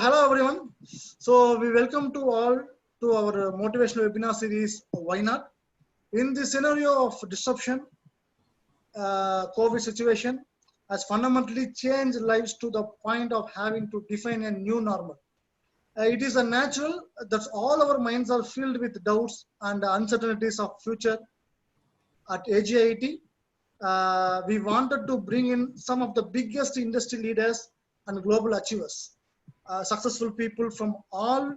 Hello everyone. So we welcome to all to our motivational webinar series. Why not? In the scenario of disruption, COVID situation has fundamentally changed lives to the point of having to define a new normal. It is a natural that all our minds are filled with doubts and uncertainties of future. At AGIT, we wanted to bring in some of the biggest industry leaders and global achievers. Successful people from all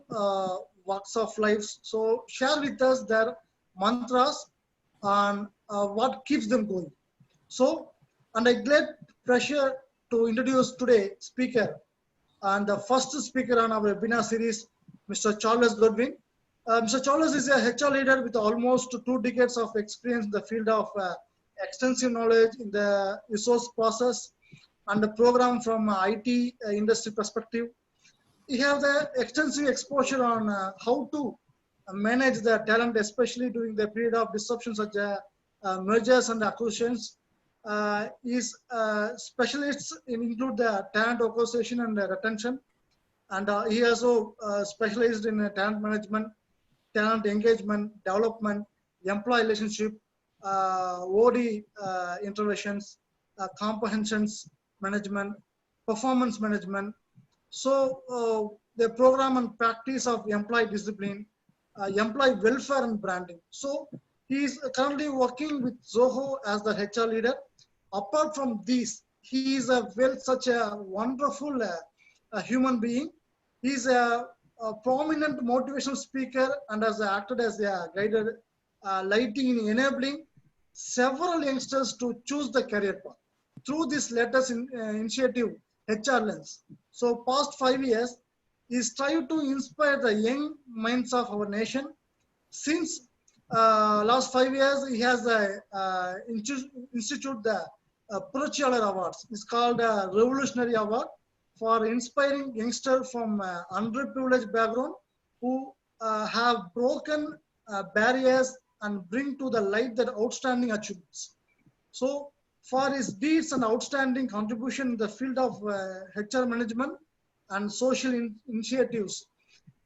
walks of life. So share with us their mantras and what keeps them going. So, and I great pleasure to introduce today speaker and the first speaker on our webinar series, Mr. Charles Godwin. Mr. Charles is a HR leader with almost 2 decades of experience in the field of extensive knowledge in the resource process and the program from IT industry perspective. He has the extensive exposure on how to manage the talent, especially during the period of disruption such as mergers and acquisitions. His specialists include the talent acquisition and retention, and he also specialized in talent management, talent engagement, development, employee relationship, OD interventions, comprehensions management, performance management. So the program and practice of employee discipline, employee welfare and branding. So he is currently working with Zoho as the HR leader. Apart from this, he is such a wonderful human being. He is a prominent motivational speaker and has acted as a guided lighting in enabling several youngsters to choose the career path through this latest initiative, HR Lens. So past 5 years, he strived to inspire the young minds of our nation. Since last 5 years, he has institute the Puruchalar Awards. It's called a Revolutionary Award for inspiring youngsters from underprivileged background who have broken barriers and bring to the light their outstanding achievements. So for his deeds and outstanding contribution in the field of HR management and social initiatives,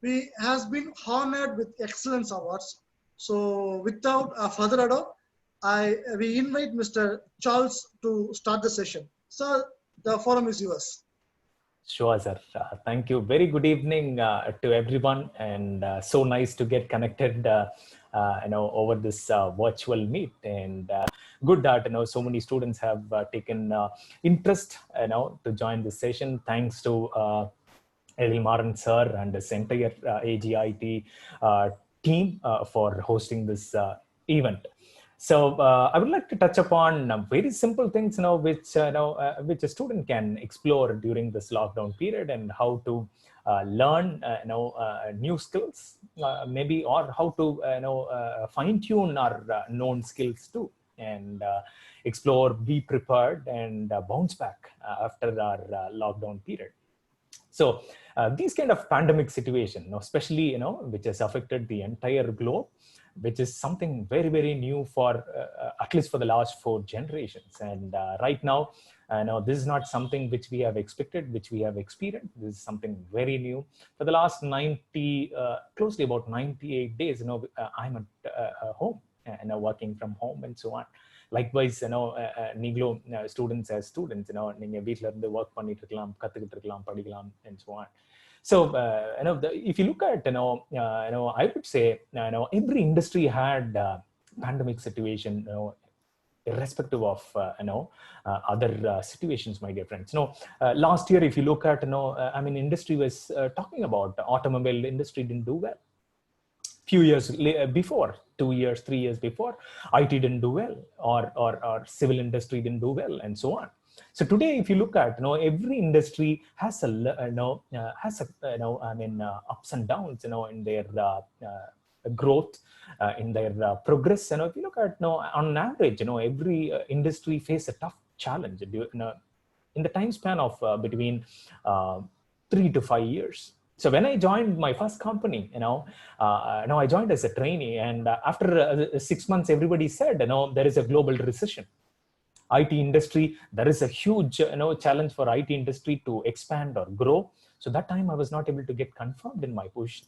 we has been honored with excellence awards. So without further ado, we invite Mr. Charles to start the session. Sir, the forum is yours. Sure, sir. Thank you. Very good evening to everyone, and so nice to get connected, over this virtual meet. And good that so many students have taken interest, to join this session. Thanks to Edil Maran sir and his entire AGIT team for hosting this event. So I would like to touch upon very simple things, which a student can explore during this lockdown period, and how to learn, new skills, maybe, or how to, fine tune our known skills too, and explore, be prepared, and bounce back after our lockdown period. So these kind of pandemic situation, especially, which has affected the entire globe, which is something very, very new for at least for the last 4 generations. And right now, this is not something which we have expected, which we have experienced. This is something very new. For the last closely about 98 days, I'm at home, working from home and so on. Likewise, நீங்களும் students as students, நீங்க வீட்ல இருந்து work பண்ணிட்டு இருக்கலாம், கத்துக்கிட்டு இருக்கலாம், படிக்கலாம், and so on. So, if you look at, I would say, every industry had pandemic situation, irrespective of, other situations, my dear friends. Last year, if you look at, industry was talking about automobile industry didn't do well. Few years before, 2 years, 3 years before, IT didn't do well, or civil industry didn't do well, and so on. So today, if you look at, every industry has ups and downs, in their growth, in their progress. If you look at, on average, every industry face a tough challenge in the time span of between 3 to 5 years. So when I joined my first company, I joined as a trainee, and after 6 months, everybody said, there is a global recession. IT industry, there is a huge challenge for IT industry to expand or grow. So that time I was not able to get confirmed in my position.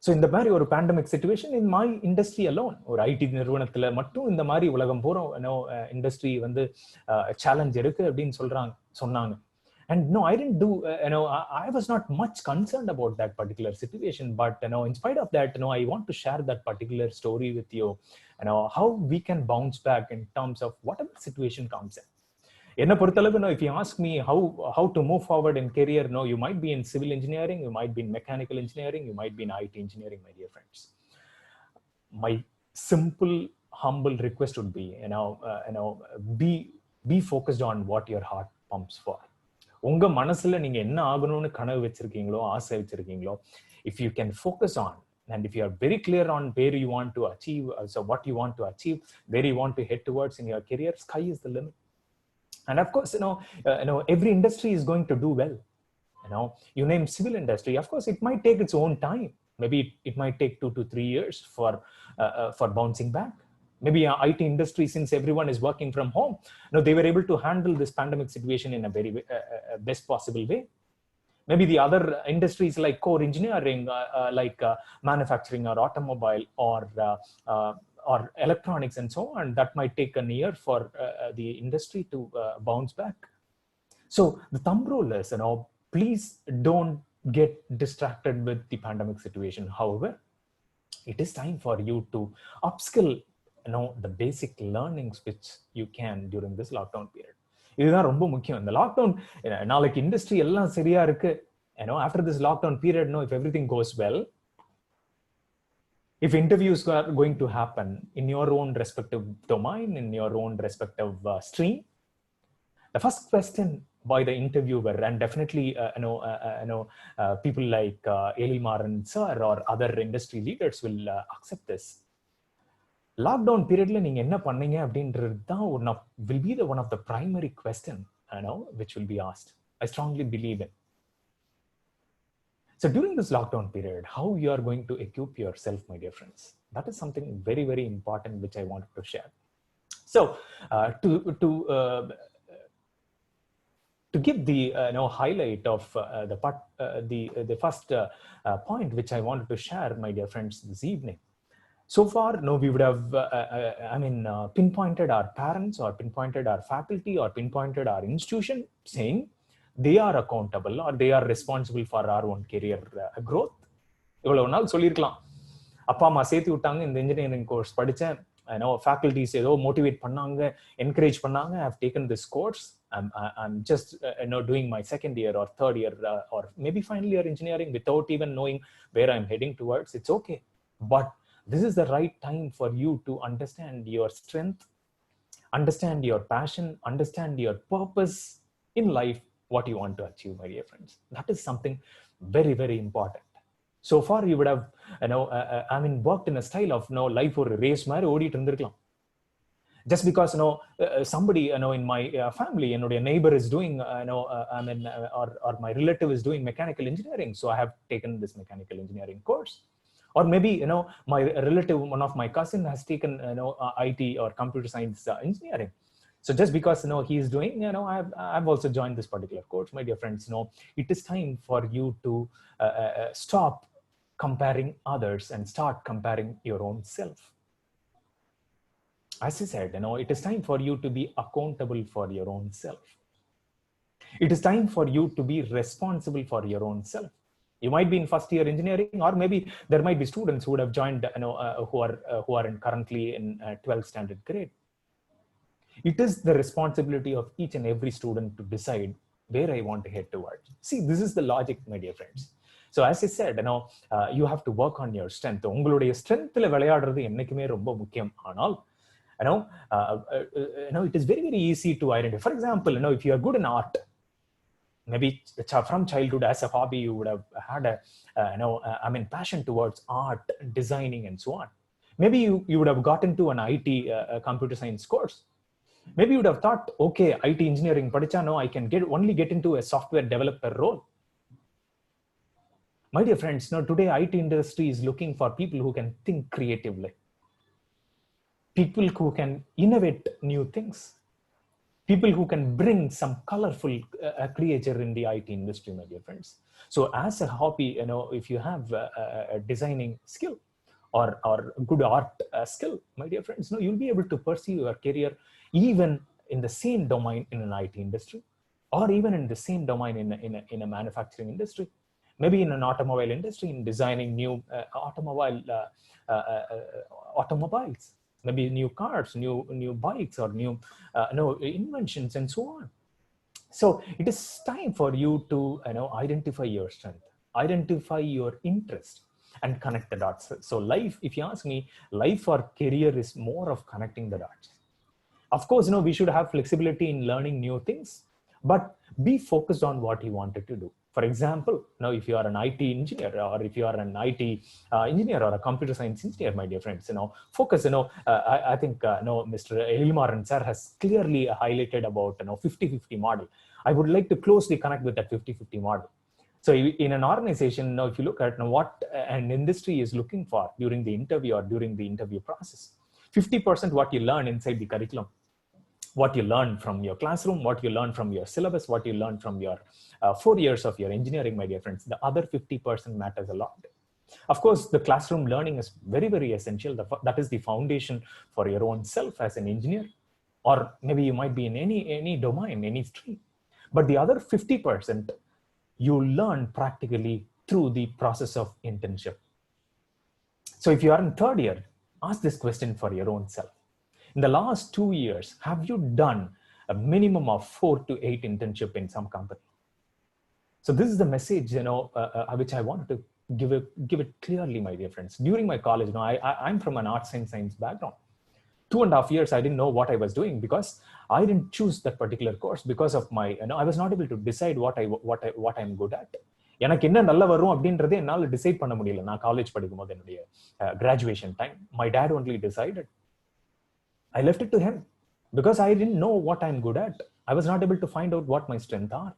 So இந்த மாதிரி ஒரு pandemic situation in my industry alone, ஒரு ID நிறுவனத்துல மட்டும் இந்த மாதிரி உலகம் பூரா இண்டஸ்ட்ரி வந்து சேலஞ்ச் இருக்கு அப்படின்னு சொன்னாங்க. And no, I didn't do, I was not much concerned about that particular situation. But, in spite of that, I want to share that particular story with you, how we can bounce back in terms of whatever situation comes in. என்ன பொறுத்தளவு, if you ask me how to move forward in career, you might be in civil engineering, you might be in mechanical engineering, you might be in IT engineering, my dear friends. My simple, humble request would be, be focused on what your heart pumps for. உங்க மனசுல நீங்க என்ன ஆகணும்னு கனவு வச்சிருக்கீங்களோ, ஆசை வச்சிருக்கீங்களோ, if you can focus on, and if you are very clear on where you want to achieve, so what you want to achieve, where you want to head towards in your career, sky is the limit. And of course, every industry is going to do well. You name civil industry, of course, it might take its own time. Maybe it might take 2 to 3 years for bouncing back. Maybe IT industry, since everyone is working from home, they were able to handle this pandemic situation in a very best possible way. Maybe the other industries like core engineering, like manufacturing or automobile or electronics and so on, that might take a year for the industry to bounce back. So the thumb rule is, please don't get distracted with the pandemic situation. However, it is time for you to upskill, the basic learnings which you can during this lockdown period. இதுதான் ரொம்ப முக்கியம். இந்த lockdown, நாளைக்கு industry எல்லாம் சரியா இருக்கு, after this lockdown period, if everything goes well, if interviews are going to happen in your own respective domain, in your own respective stream, the first question by the interviewer, and definitely people like Eli Maran sir or other industry leaders will accept this. Lockdown பீரியட்ல நீங்க என்ன பண்ணீங்க அப்படின்றது தான் will be one of the primary question, which will be asked. I strongly believe it. So during this lockdown period, how you are going to equip yourself, my dear friends, that is something very, very important which I wanted to share. So to give the highlight of the first point which I wanted to share, my dear friends, this evening. So far, we would have, pinpointed our parents or pinpointed our faculty or pinpointed our institution, saying they are accountable or they are responsible for our own career growth. இவ்வளவு நாள் சொல்லியிருக்கலாம், அப்பா அம்மா சேர்த்து விட்டாங்க, இந்த engineering course படித்தேன், faculties ஏதோ motivate பண்ணாங்க, encourage பண்ணாங்க, I have taken this course, I'm just doing my second year or third year or maybe final year engineering without even knowing where I'm heading towards. It's okay, but this is the right time for you to understand your strength, understand your passion, understand your purpose in life, what you want to achieve, my dear friends. That is something very, very important. So far, you would have, worked in a style of, life or race mari odit irundirkalam. Just because, somebody, in my family, your neighbor is doing, or my relative is doing mechanical engineering, so I have taken this mechanical engineering course. Or maybe, my relative, one of my cousin has taken, IT or computer science engineering. So just because, he is doing, I've also joined this particular course. My dear friends, it is time for you to stop comparing others and start comparing your own self. As I said, it is time for you to be accountable for your own self. It is time for you to be responsible for your own self. You might be in first year engineering, or maybe there might be students who would have joined, who are currently in 12th standard grade. It is the responsibility of each and every student to decide where I want to head towards. See, this is the logic, my dear friends. So as I said, you have to work on your strength. உங்களுடைய strengthல விளையாடுறது என்னைக்குமே ரொம்ப முக்கியம். ஆனால், it is very, very easy to identify. For example, if you are good in art, maybe from childhood as a hobby, you would have had passion towards art, designing, and so on. Maybe you would have gotten to an IT computer science course. Maybe you would have thought, okay, IT engineering padicha, I can only get into a software developer role. My dear friends, today IT industry is looking for people who can think creatively, people who can innovate new things, people who can bring some colorful creature in the IT industry, my dear friends. So as a hobby, if you have a designing skill or good art skill, my dear friends, you'll be able to pursue your career even in the same domain in an IT industry, or even in the same domain in a manufacturing industry, maybe in an automobile industry, in designing new automobiles, maybe new cars, new bikes, or new inventions, and so on. So it is time for you to identify your strength, identify your interest, and connect the dots. So life, if you ask me, life or career is more of connecting the dots. Of course, we should have flexibility in learning new things, but be focused on what you wanted to do. For example, now if you are an IT engineer, or if you are an IT engineer or a computer science engineer, my dear friends, focus. I think Mr. Elmaran sir has clearly highlighted about 50-50 model. I would like to closely connect with that 50-50 model. So in an organization, if you look at what an industry is looking for during the interview or during the interview process, 50% what you learn inside the curriculum, what you learn from your classroom, what you learn from your syllabus, what you learn from your 4 years of your engineering, my dear friends. The other 50% matters a lot. Of course, the classroom learning is very, very essential. That is the foundation for your own self as an engineer, or maybe you might be in any domain, any stream. But the other 50%, you learn practically through the process of internship. So if you are in third year, ask this question for your own self. In the last 2 years, have you done a minimum of 4 to 8 internship in some company? So this is the message, which I wanted to give it clearly, my dear friends. During my college, I'm from an arts and science background. 2.5 years, I didn't know what I was doing because I didn't choose that particular course because of my, I was not able to decide what I'm good at. எனக்கு என்ன நல்லா வரும் அப்படின்றதே என்னால decide பண்ண முடியல. நான் college படிக்கும்போது என்னுடைய graduation time, my dad only decided. I left it to him because I didn't know what I'm good at. I was not able to find out what my strengths are.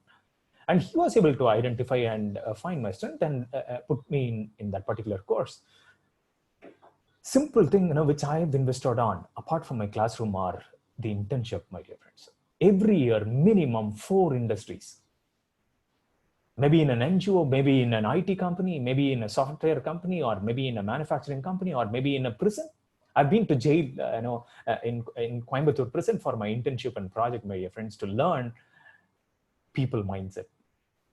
And he was able to identify and find my strength and put me in that particular course. Simple thing, which I've invested on, apart from my classroom, are the internship, my dear friends. Every year, minimum 4 industries. Maybe in an NGO, maybe in an IT company, maybe in a software company, or maybe in a manufacturing company, or maybe in a prison. I've been to jail, in Coimbatore prison for my internship and project, my dear friends, to learn people mindset,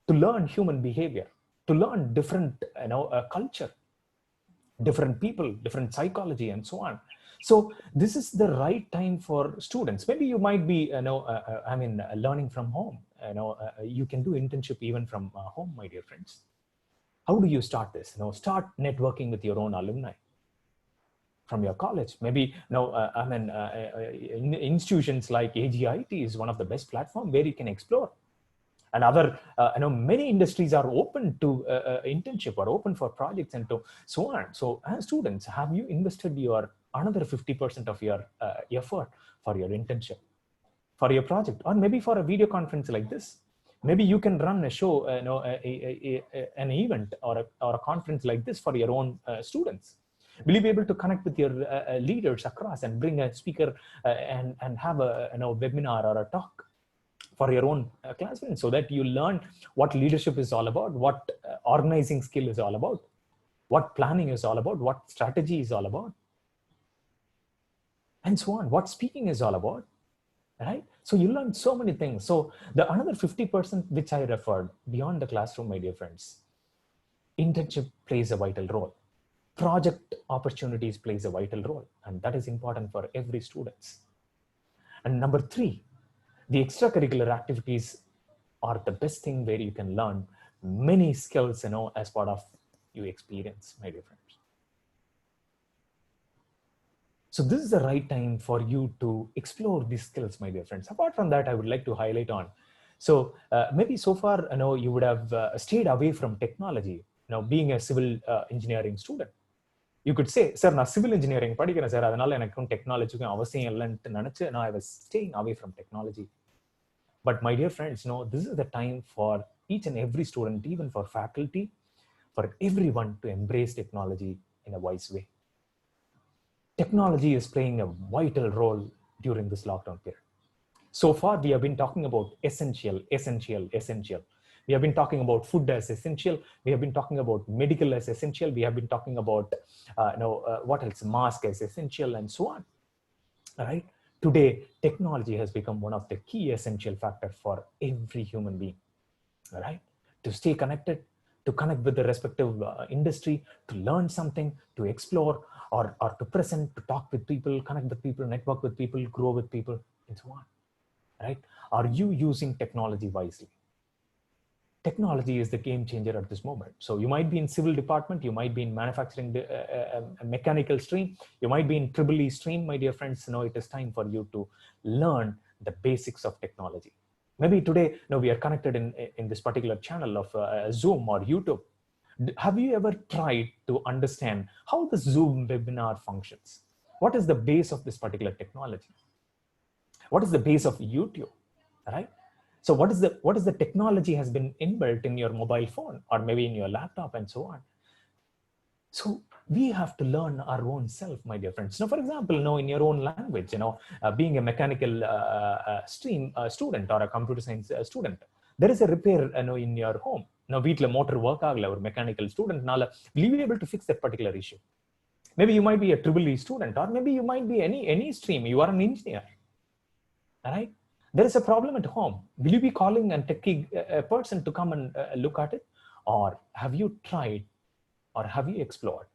to learn human behavior, to learn different, culture, different people, different psychology, and so on. So this is the right time for students. Maybe you might be, learning from home. You can do internship even from home, my dear friends. How do you start this? Start networking with your own alumni from your college. Maybe institutions like AGIT is one of the best platforms where you can explore. And other, many industries are open to internship, or open for projects, and so on. So as students, have you invested your another 50% of your effort for your internship, for your project, or maybe for a video conference like this? Maybe you can run a show, an event or a conference like this for your own students. Will you be able to connect with your leaders across and bring a speaker and have a webinar or a talk for your own classmates, so that you learn what leadership is all about, what organizing skill is all about, what planning is all about, what strategy is all about, and so on, what speaking is all about, right? So you learn so many things. So the another 50% which I referred beyond the classroom, my dear friends, internship plays a vital role. Project opportunities plays a vital role, and that is important for every student. And number 3, the extracurricular activities are the best thing where you can learn many skills, as part of your experience, my dear friends. So this is the right time for you to explore these skills, my dear friends. Apart from that, I would like to highlight on. So maybe so far, you would have stayed away from technology. Being a civil engineering student, you could say, sir, na civil engineering படிக்கிறேன் sir, அதனால எனக்கு டெக்னாலஜிக்கும் அவசியம் இல்லைன்னு நினைச்சு I was staying away from technology. But my dear friends, this is the time for each and every student, even for faculty, for everyone to embrace technology in a wise way. Technology is playing a vital role during this lockdown period. So far, we have been talking about essential, essential, essential. We have been talking about food as essential. We have been talking about medical as essential. We have been talking about, what else? Mask as essential, and so on. All right. Today, technology has become one of the key essential factors for every human being. All right. To stay connected, to connect with the respective industry, to learn something, to explore, or to present, to talk with people, connect with people, network with people, grow with people, and so on. Right? Are you using technology wisely? Technology is the game changer at this moment. So you might be in civil department, you might be in manufacturing, a mechanical stream, you might be in triple E stream, my dear friends. It is time for you to learn the basics of technology. Maybe today, we are connected in this particular channel of Zoom or YouTube. Have you ever tried to understand how the Zoom webinar functions? What is the base of this particular technology? What is the base of YouTube, right? So what is the technology has been inbuilt in your mobile phone or maybe in your laptop and so on. So we have to learn our own self, my dear friends. Now, for example, in your own language, being a mechanical stream student or a computer science student, there is a repair, in your home. Now, veetla motor work agala or mechanical student, will you be able to fix that particular issue? Maybe you might be a triple E student, or maybe you might be any stream. You are an engineer, all right? There is a problem at home. Will you be calling a person to come and look at it? Or have you tried or have you explored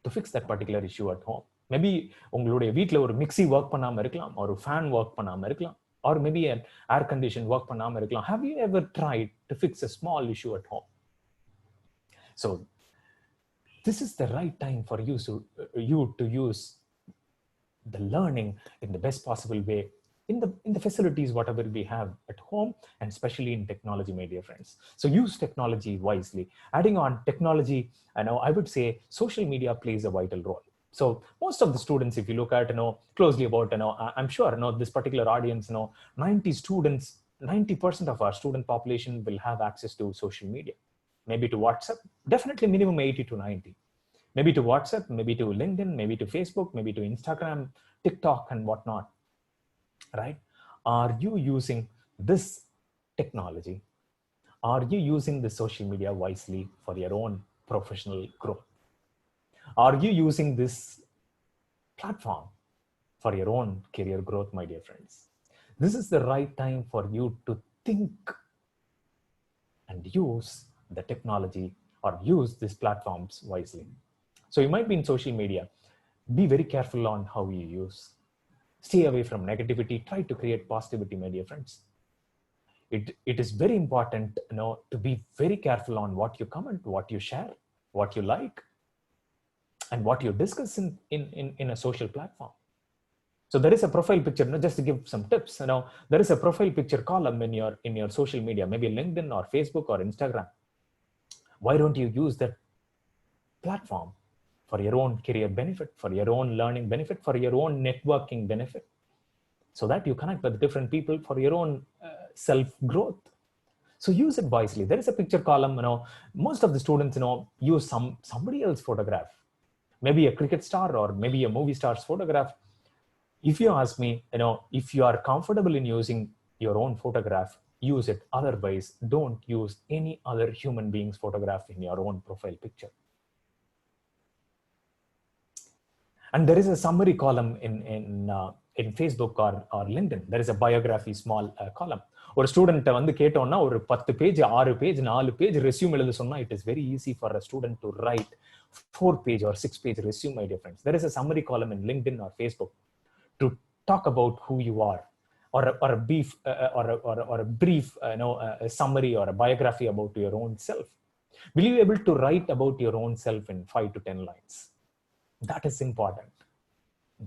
to fix that particular issue at home? Maybe உங்களுடைய வீட்ல ஒரு mixie work பண்ணாம இருக்கலாம், ஒரு fan work பண்ணாம இருக்கலாம், or maybe an air condition work பண்ணாம இருக்கலாம். Have you ever tried to fix a small issue at home? So this is the right time for you to use the learning in the best possible way in the facilities, whatever we have at home, and especially in technology, my dear friends. So use technology wisely. Adding on technology, I would say social media plays a vital role. So most of the students, if you look at, closely about, I'm sure, this particular audience, 90% of our student population will have access to social media. Maybe to WhatsApp, definitely minimum 80 to 90. Maybe to WhatsApp, maybe to LinkedIn, maybe to Facebook, maybe to Instagram, TikTok, and whatnot. Right? Are you using this technology? Are you using the social media wisely for your own professional growth? Are you using this platform for your own career growth, my dear friends? This is the right time for you to think and use the technology or use these platforms wisely. So you might be in social media. Be very careful on how you use. Stay away from negativity. Try to create positivity, my dear friends. It is very important, to be very careful on what you comment, what you share, what you like, and what you discuss in a social platform. So there is a profile picture, just to give some tips, there is a profile picture column in your social media, maybe LinkedIn or Facebook or Instagram. Why don't you use that platform for your own career benefit, for your own learning benefit, for your own networking benefit, so that you connect with different people for your own self-growth? So use it wisely. There is a picture column, most of the students, use somebody else's photograph, maybe a cricket star or maybe a movie star's photograph. If you ask me, if you are comfortable in using your own photograph, use it. Otherwise, don't use any other human being's photograph in your own profile picture. And there is a summary column in Facebook or LinkedIn. There is a biography small column. ஒரு ஸ்டூடெண்ட்டை வந்து கேட்டோம்னா ஒரு 10 page 6 page 4 page resume எழுத சொன்னா it is very easy for a student to write 4 page or 6 page resume, my dear friends. There is a summary column in LinkedIn or Facebook to talk about who you are, or a brief a summary or a biography about your own self. Will you be able to write about your own self in 5 to 10 lines? That is important.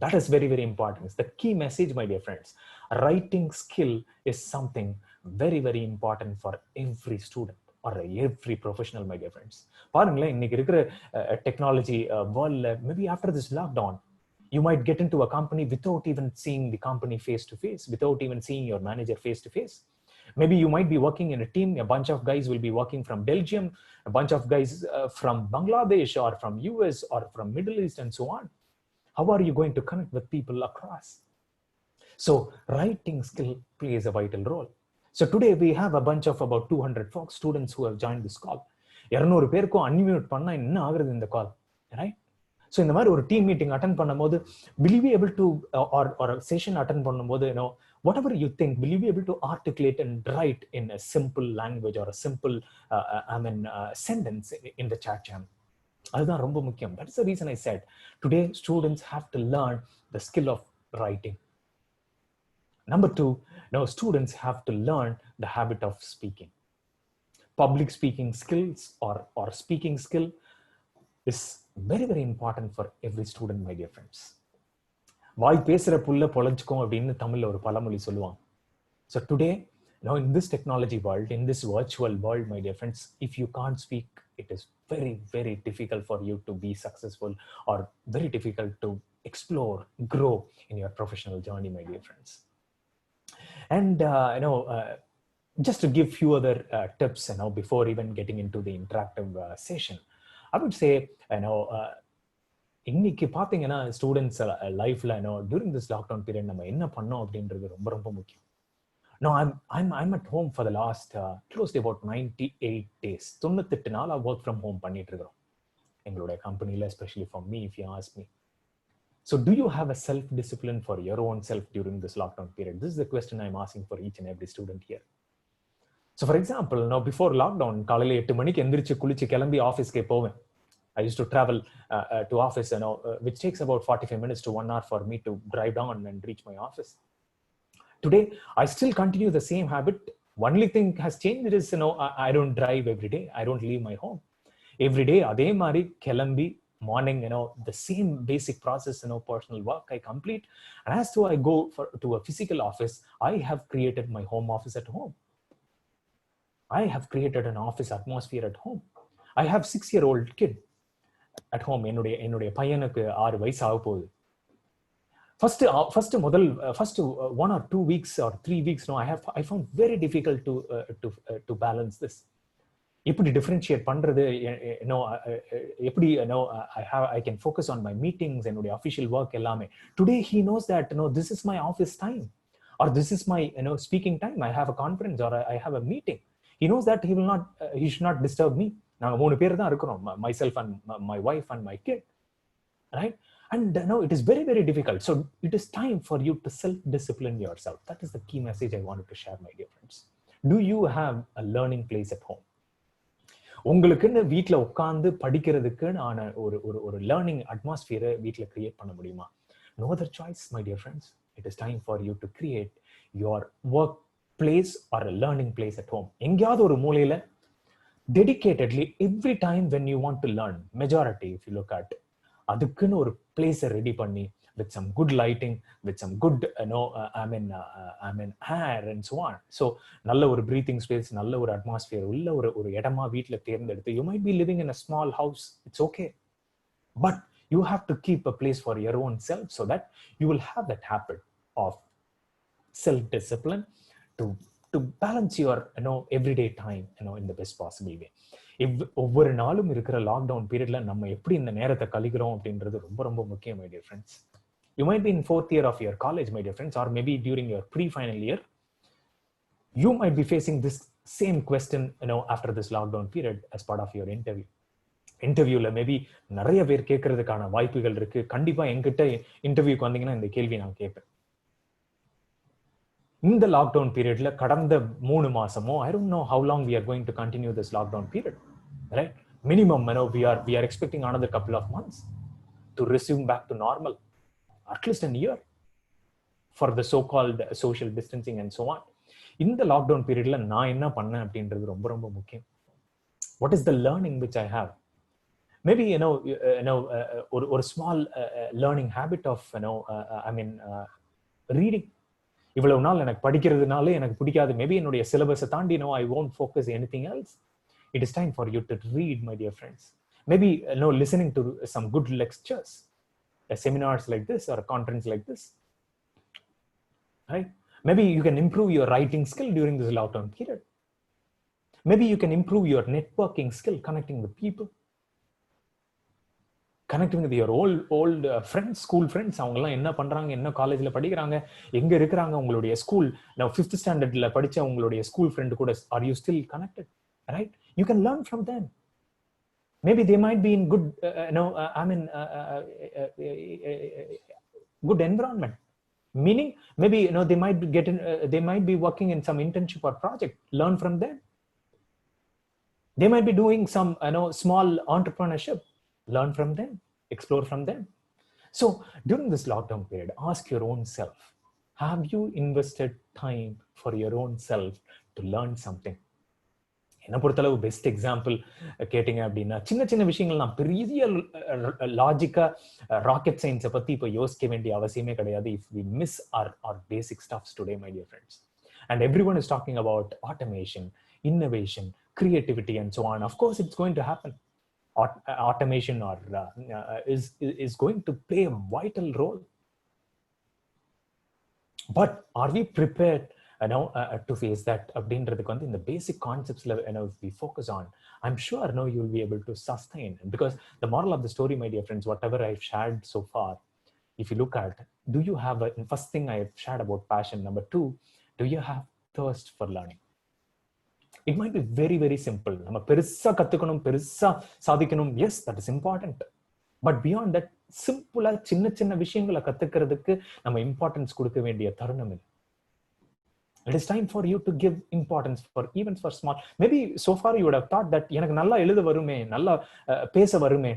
That is very, very important. It's the key message, my dear friends. Writing skill is something very, very important for every student or every professional, my dear friends. பாருங்களேன், இன்னைக்கு இருக்கிற technology world, maybe after this lockdown, you might get into a company without even seeing the company face to face, without even seeing your manager face to face. Maybe you might be working in a team. A bunch of guys will be working from Belgium, a bunch of guys from Bangladesh or from US or from Middle East and so on. How are you going to connect with people across? So writing skill plays a vital role. So today we have a bunch of about 200 folks, students who have joined this call. 200 பேருக்கும் unmute பண்ணா என்ன ஆகுறது இந்த கால், right? So இந்த மாதிரி ஒரு team meeting attend பண்ணும்போது will you be able to or a session attend பண்ணும்போது whatever you think, will you be able to articulate and write in a simple language or a simple sentence in the chat channel? அதுதான் ரொம்ப முக்கியம். That is the reason I said today students have to learn the skill of writing. Number 2, now students have to learn the habit of speaking. Public speaking skills or speaking skill is very, very important for every student, my dear friends. வாய் பேசுற புள்ள பொழச்சுக்கும் அப்படின்னு தமிழ்ல ஒரு பழமொழி சொல்லுவாங்க. So today, in this technology world, in this virtual world, my dear friends, if you can't speak, it is very, very difficult for you to be successful or very difficult to explore, grow in your professional journey, my dear friends. And just to give few other tips before even getting into the interactive session, I would say இன்னைக்கு பாத்தீங்கன்னா students லைஃப்ல during this lockdown period நம்ம என்ன பண்ணோம் அப்படின்றது ரொம்ப ரொம்ப முக்கியம். No, I'm at home for the last close to about 98 days. 98 நாள் work from home பண்ணிட்டு இருக்கோம் எங்களுடைய கம்பெனில, especially for me, if you ask me. So do you have a self-discipline for your own self during this lockdown period? This is the question I'm asking for each and every student here. So for example, now before lockdown, காலையில 8 மணிக்கு எந்திரிச்சு குளிச்சு கிளம்பி ஆஃபீஸ்க்கு போவேன். I used to travel to office, which takes about 45 minutes to 1 hour for me to drive down and reach my office. Today, I still continue the same habit. Only thing has changed is, I don't drive every day. I don't leave my home. Every day, adhe mari kilambi morning, the same basic process, personal work I complete. And as to I go to a physical office, I have created my home office at home. I have created an office atmosphere at home. I have 6-year-old kid at home. என்னுடைய பையனுக்கு 6 வயசு ஆக போகுது. First 1 or 2 weeks or 3 weeks, I found very difficult to balance this. எப்படி differentiate பண்றது, எப்படி I can focus on my meetings, என்னுடைய official work எல்லாமே. Today he knows that this is my office time, or this is my speaking time. I have a conference or I have a meeting. He knows that he should not disturb me. நாங்க 3 பேர் தான் இருக்கிறோம், myself and my wife and my kid, right? And it is very, very difficult. So it is time for you to self-discipline yourself. That is the key message I wanted to share, my dear friends. Do you have a learning place at home? உங்களுக்குன்னு வீட்டில் உட்காந்து படிக்கிறதுக்குன்னு ஒரு learning அட்மாஸ்பியரை வீட்டில் create பண்ண முடியுமா? No other choice, my dear friends. It is time for you to create your work place or a learning place at home. எங்கேயாவது ஒரு மூலையில dedicatedly every time when you want to learn, majority if you look at, அதுக்குன்னு ஒரு பிளேஸை ready பண்ணி with some good lighting, with some good air and so on. So நல்ல ஒரு breathing space, நல்ல ஒரு atmosphere உள்ள ஒரு இடமா வீட்ல தேர்ந்தெடுத்து, you might be living in a small house, it's okay, but you have to keep a place for your own self so that you will have that habit of self-discipline to balance your everyday time in the best possible way. ஒவ்வொரு நாளும் இருக்கிற lockdown பீரியட்ல நம்ம எப்படி இந்த நேரத்தை கழிக்கிறோம் அப்படின்றது ரொம்ப ரொம்ப முக்கியம், my dear friends. You might be in 4th year of your college, my dear friends, or maybe during your pre-final year. You might be facing this same question, after this lockdown period as part of your interview. இன்டர்வியூல maybe நிறைய பேர் கேட்கறதுக்கான வாய்ப்புகள் இருக்கு. கண்டிப்பா என்கிட்ட இன்டர்வியூக்கு வந்தீங்கன்னா இந்த கேள்வி நான் கேட்பேன். இந்த லாக்டவுன் பீரியட்ல கடந்த 3 மாசமோ, I don't know how long we are going to continue this lockdown period, right? Minimum, we are expecting another couple of months to resume back to normal, at least a year, for the so-called social distancing and so on. இந்த lockdown பீரியட்ல நான் என்ன பண்ணேன் அப்படின்றது ரொம்ப ரொம்ப முக்கியம். What is the learning which I have? Maybe ஒரு small learning habit of reading. இவ்வளவு நாள் எனக்கு படிக்கிறதுனால எனக்கு பிடிக்காது, மேபி என்னுடைய சிலபஸை தாண்டி I won't focus anything else. It is time for you to read, my dear friends. Maybe listening to some good lectures, seminars like this or a conference like this, right? Maybe you can improve your writing skill during this lockdown period. Maybe you can improve your networking skill, connecting with people. connecting with your old friends, school friends. அவங்கெல்லாம் என்ன பண்றாங்க, என்ன காலேஜ்ல படிக்கிறாங்க, எங்க இருக்கிறாங்க, உங்களுடைய school now 5th standardல படிச்ச உங்களுடைய ஸ்கூல் ஃப்ரெண்ட் கூட are you still connected, right? You can learn from them. Maybe they might be in good good environment, meaning maybe they might be they might be working in some internship or project. Learn from them. They might be doing some small entrepreneurship. Learn from them, explore from them. So during this lockdown period, ask your own self, have you invested time for your own self to learn something? என்ன பொறுத்தளவு best example கேட்டீங்க அப்படின்னா, சின்ன சின்ன விஷயங்கள், நான் பெரிய லாஜிக்கா rocket சயின்ஸை பத்தி இப்போ யோசிக்க வேண்டிய அவசியமே கிடையாது. If we miss our basic stuffs today, my dear friends. And everyone is talking about automation, innovation, creativity, and so on. Of course, it's going to happen. Automation is going to play a vital role. But are we prepared to face that? அப்படின்றதுக்கு வந்து இந்த basic concepts if we focus on, I'm sure you'll be able to sustain. Because the moral of the story, my dear friends, whatever I've shared so far, if you look at, do you have first thing I have shared about passion. Number 2, do you have thirst for learning? It might be very, very simple. நம்ம பெருசா கத்துக்கணும், பெருசா சாதிக்கணும். Yes, that is important. But beyond that, சிம்பிளா சின்ன சின்ன விஷயங்களை கத்துக்கிறதுக்கு நம்ம இம்பார்ட்டன்ஸ் கொடுக்க வேண்டிய தருணம் இது. It is time for you to give importance for even for small. Maybe so far you would have thought that எனக்கு நல்லா எழுத வருமே, நல்லா பேச வருமே.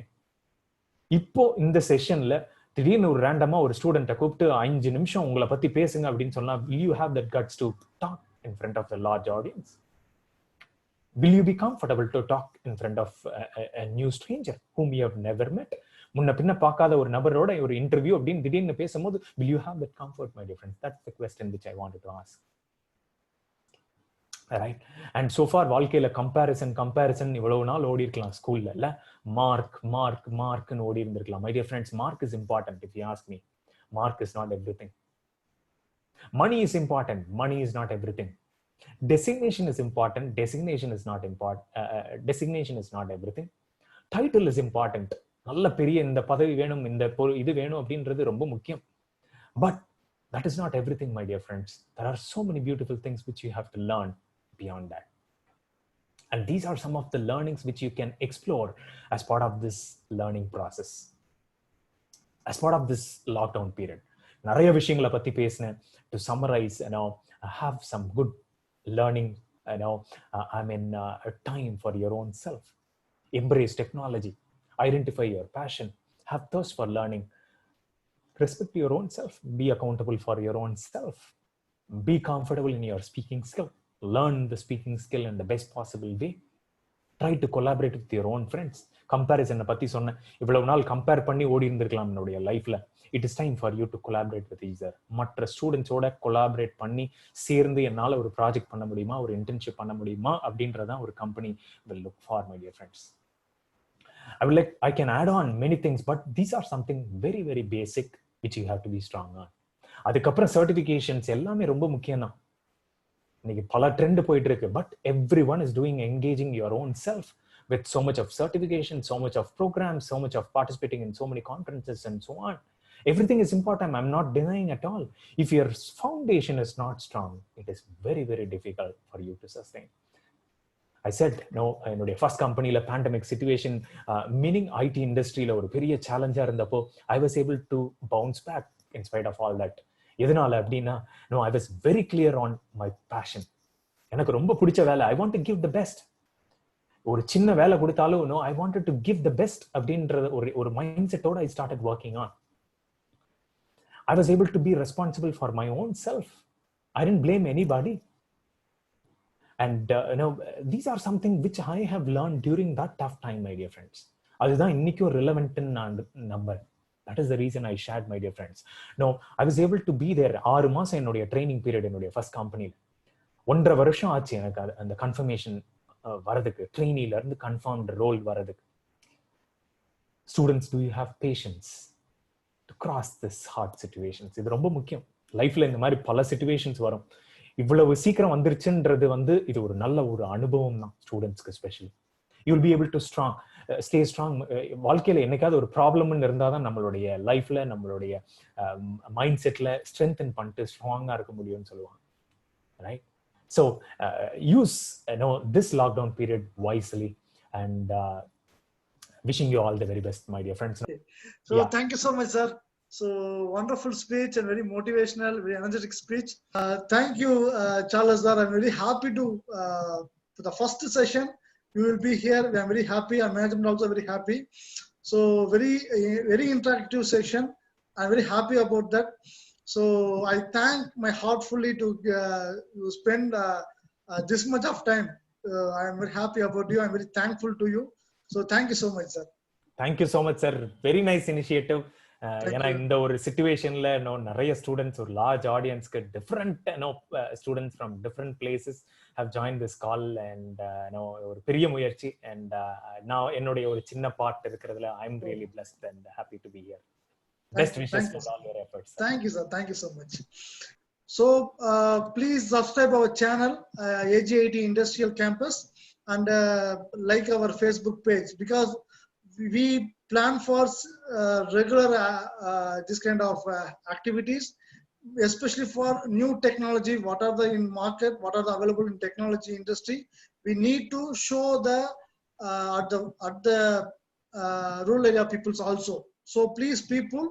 இப்போ இந்த செஷன்ல திடீர்னு ஒரு ரேண்டமா ஒரு ஸ்டூடெண்ட்டை கூப்பிட்டு 5 நிமிஷம் உங்களை பத்தி பேசுங்க அப்படின்னு சொன்னா, will you have that guts to talk in front of a large audience? Will you be comfortable to talk in front of a new stranger whom you have never met? முன்ன பின்ன பார்க்காத ஒரு நபரோட ஒரு இன்டர்வியூ அப்படின்னு திடீர்னு பேசும்போது, will you have that comfort, my dear friends? That's the question which I wanted to ask. Right? And so far வாழ்க்கையில கம்பேரிசன் இவ்வளவு நாள் ஓடி இருக்கலாம். ஸ்கூல்ல இல்ல, மார்க்னு ஓடி இருந்திருக்கலாம். My dear friends, mark is important. If you ask me, mark is not everything. Money is important. Money is not everything. Designation is important. Designation is not everything. Title is important. நல்ல பெரிய இந்த பதவி வேணும், இந்த இது வேணும் அப்படின்றது ரொம்ப முக்கியம். But that is not everything, my dear friends. There are so many beautiful things which you have to learn beyond that. And these are some of the learnings which you can explore as part of this learning process, as part of this lockdown period. நிறைய விஷயங்களை பத்தி பேசினேன். To summarize, have some good learning, time for your own self. Embrace technology. Identify your passion. Have thirst for learning. Respect your own self. Be accountable for your own self. Be comfortable in your speaking skill. Learn the speaking skill in the best possible way. Try to collaborate with your own friends. Comparison பத்தி சொன்னேன். இவ்வளவு நாள் compare பண்ணி ஓடி இருந்திருக்கலாம் என்னுடைய லைஃப்ல. It is time for you to collaborate with each other. மற்ற ஸ்டூடெண்ட்ஸோட கொலாபரேட் பண்ணி சேர்ந்து என்னால ஒரு ப்ராஜெக்ட் பண்ண முடியுமா, ஒரு இன்டர்ன்ஷிப் பண்ண முடியுமா அப்படின்றதான் ஒரு company will look for, my dear friends. I can add on many things, but these are something very, very basic which you have to be strong on. அதுக்கப்புறம் சர்டிஃபிகேஷன்ஸ் எல்லாமே ரொம்ப முக்கியம் தான். இன்னைக்கு பல ட்ரெண்ட் போயிட்டு இருக்கு. But everyone is doing engaging your own self with so much of certification, so much of programs, so much of participating in so many conferences and so on. Everything is important. I'm not denying at all. If your foundation is not strong, it is very, very difficult for you to sustain. I said, என்னுடைய first கம்பெனில pandemic situation, meaning ID இண்டஸ்ட்ரியில ஒரு பெரிய சேலஞ்சா இருந்தப்போ I was able to bounce back in spite of all that. எதனால அப்படின்னா, I was very clear on my passion. எனக்கு ரொம்ப பிடிச்ச வேலை, I want to give the best. ஒரு சின்ன வேலை கொடுத்தாலும் I wanted to give the best அப்படின்ற ஒரு மைண்ட் செட்டோட I started working on. I was able to be responsible for my own self. I didn't blame anybody. And these are something which I have learned during that tough time, my dear friends. அதுதான் இன்னைக்கும் relevant நான் நம்புறேன். That is the reason I shared, my dear friends. I was able to be there. 6 மாசம் என்னுடைய training period என்னுடைய first கம்பெனியில். 1.5 வருஷம் ஆச்சு எனக்கு அந்த கன்ஃபர்மேஷன் வரதுக்கு, ட்ரெயினில இருந்து கன்ஃபார்ம்டு ரோல் வரதுக்கு. Students, do you have patience to cross this hard situations? இது ரொம்ப முக்கியம். லைஃப்ல இந்த மாதிரி பல சிச்சுவேஷன்ஸ் வரும். இவ்வளவு சீக்கிரம் வந்துருச்சுன்றது இது ஒரு நல்ல ஒரு அனுபவம் தான் ஸ்டூடெண்ட்ஸ்க்கு. Specially you'll be able to stay strong. வாழ்க்கையில என்னைக்காவது ஒரு ப்ராப்ளம்னு இருந்தாதான் நம்மளுடைய லைஃப்ல நம்மளுடைய மைண்ட் செட்ல ஸ்ட்ரென்தன் பண்ணிட்டு ஸ்ட்ராங்கா இருக்க முடியும்னு சொல்லுவாங்க, right? So use this lockdown period wisely, and wishing you all the very best, my dear friends. So thank you so much, sir. So wonderful speech and very motivational, very energetic speech. Thank you, Charles, sir. I'm very happy to for the first session you will be here. I'm very happy. Our management also very happy. So very interactive session. I'm very happy about that. So I thank my heartfully to spend this much of time. I'm very happy about you. I'm very thankful to you. So thank you so much, sir. Thank you so much, sir. Very nice initiative. ஏன்னா இந்த ஒரு சிச்சுவேஷன்ல நிறைய students, ஒரு large ஆடியன்ஸ்க்கு different students from different places have join this call, and ஒரு பெரிய முயற்சி. And நான் என்னுடைய ஒரு சின்ன பார்ட் இருக்கிறதுல I am really blessed and happy to be here. Best wishes for all your efforts. Thank you, sir. Thank you so much. So please subscribe our channel, AG80 Industrial Campus, and like our Facebook page, because we plan for regular this kind of activities, especially for new technology. What are the in market? What are the available in technology industry? We need to show the at the rural area peoples also. So please, people,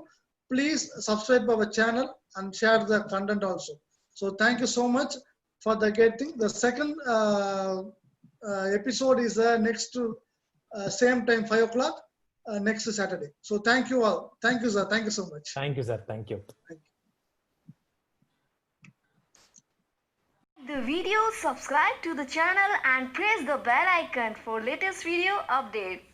please subscribe our channel and share the content also. So thank you so much for the getting. The second episode is next same time 5 o'clock next Saturday. So thank you all. Thank you, sir. Thank you so much. Thank you, sir. Thank you. The video, subscribe to the channel and press the bell icon for latest video updates.